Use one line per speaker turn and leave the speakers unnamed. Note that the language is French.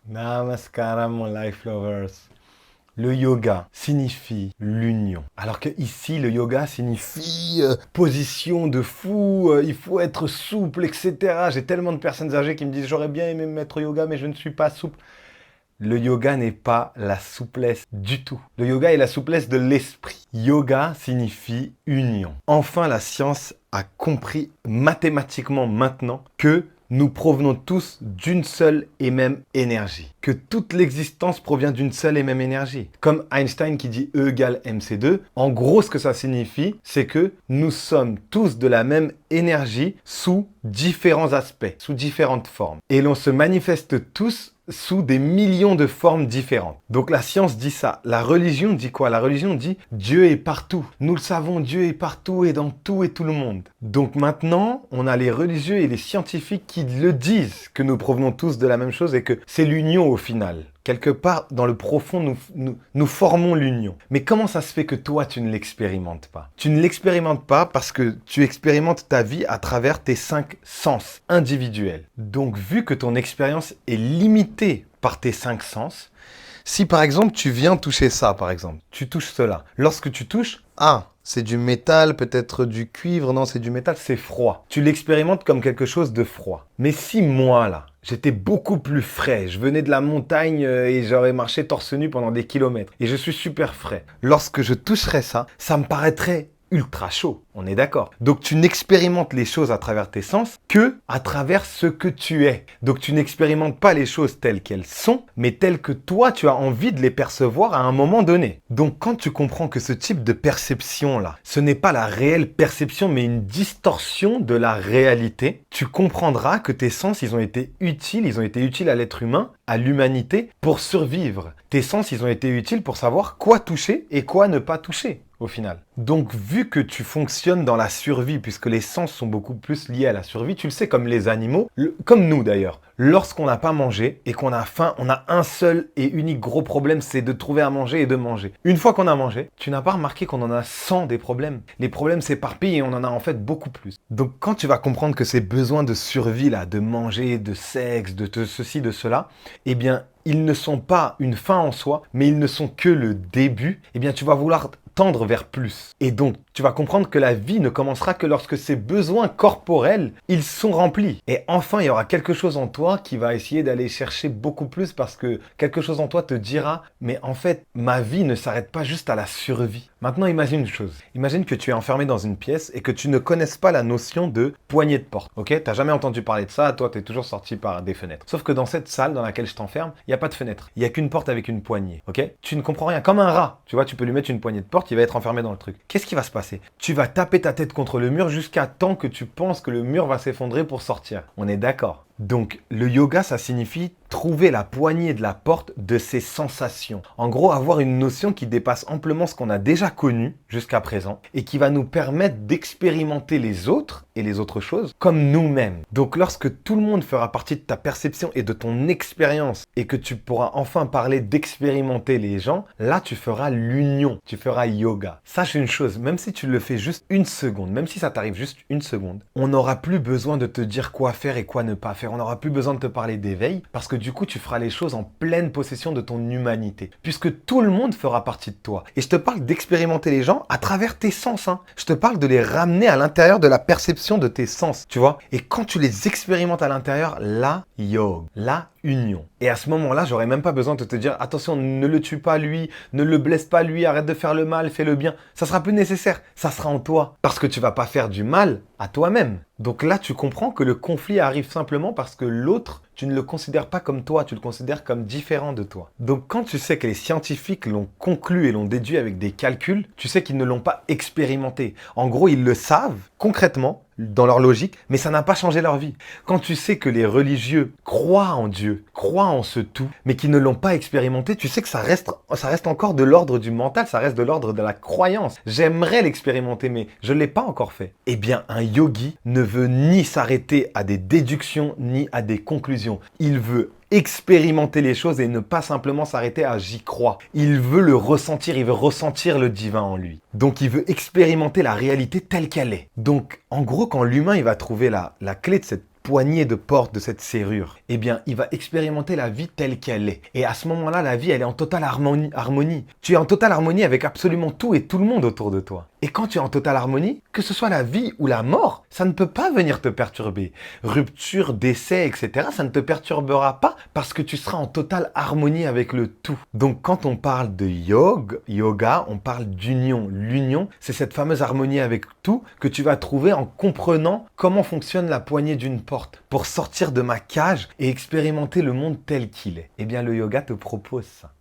Namaskaram, mon life lovers. Le yoga signifie l'union. Alors que ici, le yoga signifie position de fou, il faut être souple, etc. J'ai tellement de personnes âgées qui me disent j'aurais bien aimé me mettre au yoga, mais je ne suis pas souple. Le yoga n'est pas la souplesse du tout. Le yoga est la souplesse de l'esprit. Yoga signifie union. Enfin, la science a compris mathématiquement maintenant que nous provenons tous d'une seule et même énergie. Que toute l'existence provient d'une seule et même énergie. Comme Einstein qui dit E égale mc2, en gros ce que ça signifie, c'est que nous sommes tous de la même énergie sous différents aspects, sous différentes formes. Et l'on se manifeste tous sous des millions de formes différentes. Donc la science dit ça. La religion dit quoi? La religion dit Dieu est partout. Nous le savons, Dieu est partout et dans tout et tout le monde. Donc maintenant, on a les religieux et les scientifiques qui le disent, que nous provenons tous de la même chose et que c'est l'union au final. Quelque part, dans le profond, nous formons l'union. Mais comment ça se fait que toi, tu ne l'expérimentes pas? Tu ne l'expérimentes pas parce que tu expérimentes ta vie à travers tes 5 sens individuels. Donc, vu que ton expérience est limitée par tes 5 sens, si par exemple, tu viens toucher ça, par exemple, tu touches cela. Lorsque tu touches, c'est du métal, peut-être du cuivre, non, c'est du métal, c'est froid. Tu l'expérimentes comme quelque chose de froid. Mais si moi, là, j'étais beaucoup plus frais, je venais de la montagne et j'aurais marché torse nu pendant des kilomètres, et je suis super frais, lorsque je toucherais ça, ça me paraîtrait ultra chaud, on est d'accord. Donc tu n'expérimentes les choses à travers tes sens que à travers ce que tu es. Donc tu n'expérimentes pas les choses telles qu'elles sont, mais telles que toi tu as envie de les percevoir à un moment donné. Donc quand tu comprends que ce type de perception-là, ce n'est pas la réelle perception, mais une distorsion de la réalité, tu comprendras que tes sens, ils ont été utiles à l'être humain, à l'humanité, pour survivre. Tes sens, ils ont été utiles pour savoir quoi toucher et quoi ne pas toucher. Au final. Donc, vu que tu fonctionnes dans la survie, puisque les sens sont beaucoup plus liés à la survie, tu le sais comme les animaux, comme nous d'ailleurs. Lorsqu'on n'a pas mangé et qu'on a faim, on a un seul et unique gros problème, c'est de trouver à manger et de manger. Une fois qu'on a mangé, tu n'as pas remarqué qu'on en a 100 des problèmes. Les problèmes s'éparpillent et on en a en fait beaucoup plus. Donc, quand tu vas comprendre que ces besoins de survie là, de manger, de sexe, de ceci, de cela, eh bien, ils ne sont pas une fin en soi, mais ils ne sont que le début, eh bien, tu vas vouloir tendre vers plus. Et donc, tu vas comprendre que la vie ne commencera que lorsque ces besoins corporels, ils sont remplis. Et enfin, il y aura quelque chose en toi qui va essayer d'aller chercher beaucoup plus parce que quelque chose en toi te dira, mais en fait, ma vie ne s'arrête pas juste à la survie. Maintenant, imagine une chose. Imagine que tu es enfermé dans une pièce et que tu ne connaisses pas la notion de poignée de porte. Ok? T'as jamais entendu parler de ça, toi, t'es toujours sorti par des fenêtres. Sauf que dans cette salle dans laquelle je t'enferme, il n'y a pas de fenêtre. Il n'y a qu'une porte avec une poignée. Ok? Tu ne comprends rien. Comme un rat. Tu vois, tu peux lui mettre une poignée de porte, il va être enfermé dans le truc. Qu'est-ce qui va se passer? Tu vas taper ta tête contre le mur jusqu'à temps que tu penses que le mur va s'effondrer pour sortir. On est d'accord? Donc, le yoga, ça signifie trouver la poignée de la porte de ses sensations. En gros, avoir une notion qui dépasse amplement ce qu'on a déjà connu jusqu'à présent et qui va nous permettre d'expérimenter les autres et les autres choses comme nous-mêmes. Donc, lorsque tout le monde fera partie de ta perception et de ton expérience et que tu pourras enfin parler d'expérimenter les gens, là, tu feras l'union, tu feras yoga. Sache une chose, même si tu le fais juste une seconde, même si ça t'arrive juste une seconde, on n'aura plus besoin de te dire quoi faire et quoi ne pas faire. On n'aura plus besoin de te parler d'éveil parce que du coup, tu feras les choses en pleine possession de ton humanité puisque tout le monde fera partie de toi. Et je te parle d'expérimenter les gens à travers tes sens. Je te parle de les ramener à l'intérieur de la perception de tes sens, tu vois. Et quand tu les expérimentes à l'intérieur, la yoga, la union. Et à ce moment-là, j'aurais même pas besoin de te dire attention, ne le tue pas lui, ne le blesse pas lui, arrête de faire le mal, fais le bien. Ça sera plus nécessaire, ça sera en toi parce que tu vas pas faire du mal à toi-même. Donc là, tu comprends que le conflit arrive simplement parce que l'autre, tu ne le considères pas comme toi, tu le considères comme différent de toi. Donc quand tu sais que les scientifiques l'ont conclu et l'ont déduit avec des calculs, tu sais qu'ils ne l'ont pas expérimenté. En gros, ils le savent concrètement dans leur logique, mais ça n'a pas changé leur vie. Quand tu sais que les religieux croient en Dieu, croient en ce tout, mais qu'ils ne l'ont pas expérimenté, tu sais que ça reste encore de l'ordre du mental, ça reste de l'ordre de la croyance. J'aimerais l'expérimenter, mais je ne l'ai pas encore fait. Eh bien, un yogi ne veut ni s'arrêter à des déductions, ni à des conclusions. Il veut expérimenter les choses et ne pas simplement s'arrêter à j'y crois. Il veut le ressentir, il veut ressentir le divin en lui. Donc il veut expérimenter la réalité telle qu'elle est. Donc en gros, quand l'humain il va trouver la clé de cette poignée de porte de cette serrure, eh bien, il va expérimenter la vie telle qu'elle est. Et à ce moment-là, la vie, elle est en totale harmonie. Tu es en totale harmonie avec absolument tout et tout le monde autour de toi. Et quand tu es en totale harmonie, que ce soit la vie ou la mort, ça ne peut pas venir te perturber. Rupture, décès, etc., ça ne te perturbera pas parce que tu seras en totale harmonie avec le tout. Donc quand on parle de yoga, on parle d'union. L'union, c'est cette fameuse harmonie avec tout que tu vas trouver en comprenant comment fonctionne la poignée d'une porte pour sortir de ma cage et expérimenter le monde tel qu'il est. Eh bien, le yoga te propose ça.